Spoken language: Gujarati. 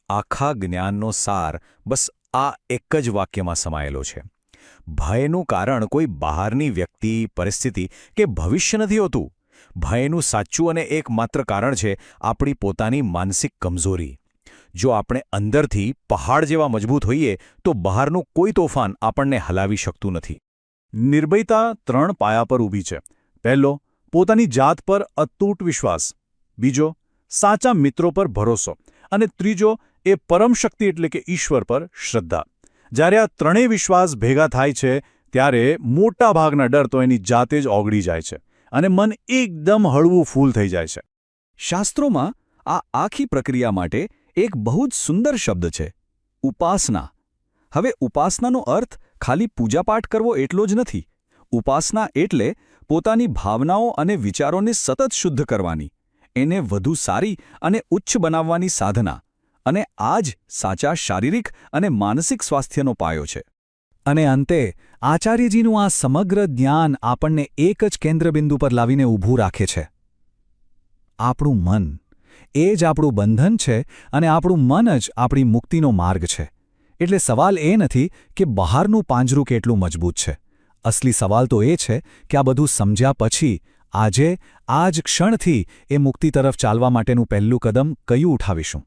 આખા જ્ઞાનનો સાર બસ આ એક જ વાક્યમાં સમાયેલો છે. ભયનું કારણ કોઈ બહારની વ્યક્તિ, પરિસ્થિતિ કે ભવિષ્ય નથી હોતું. ભયનું સાચું અને એકમાત્ર કારણ છે આપણી પોતાની માનસિક કમજોરી. જો આપણે અંદરથી પહાડ જેવા મજબૂત હોઈએ તો બહારનું કોઈ તોફાન આપણને હલાવી શકતું નથી. નિર્ભયતા 3 પાયા પર ઊભી છે. પહેલો, પોતાની જાત પર અતૂટ વિશ્વાસ. બીજો, સાચા મિત્રો પર ભરોસો. અને ત્રીજો, એ પરમ શક્તિ એટલે કે ઈશ્વર પર શ્રદ્ધા. જ્યારે આ ત્રણેય વિશ્વાસ ભેગા થાય છે ત્યારે મોટા ભાગના ડર તો એની જાતે જ ઓગળી જાય છે અને મન એકદમ હળવું ફૂલ થઈ જાય છે. શાસ્ત્રોમાં આ આખી પ્રક્રિયા માટે એક બહુ જ સુંદર શબ્દ છે: ઉપાસના. હવે ઉપાસનાનો અર્થ ખાલી પૂજાપાઠ કરવો એટલો જ નથી. ઉપાસના એટલે પોતાની ભાવનાઓ અને વિચારોને સતત શુદ્ધ કરવાની, એને વધુ સારી અને ઉચ્ચ બનાવવાની સાધના. અને આ જ સાચા શારીરિક અને માનસિક સ્વાસ્થ્યનો પાયો છે. અને અંતે આચાર્યજીનું આ સમગ્ર જ્ઞાન આપણને એક જ કેન્દ્રબિંદુ પર લાવીને ઊભું રાખે છે: આપણું મન. એ જ આપણું બંધન છે અને આપણું મન જ આપણી મુક્તિનો માર્ગ છે. એટલે સવાલ એ નથી કે બહારનું પાંજરું કેટલું મજબૂત છે. અસલી સવાલ તો એ છે કે આ બધું સમજ્યા પછી આજે, આ જ ક્ષણથી એ મુક્તિ તરફ ચાલવા માટેનું પહેલું કદમ કયું ઉઠાવીશું.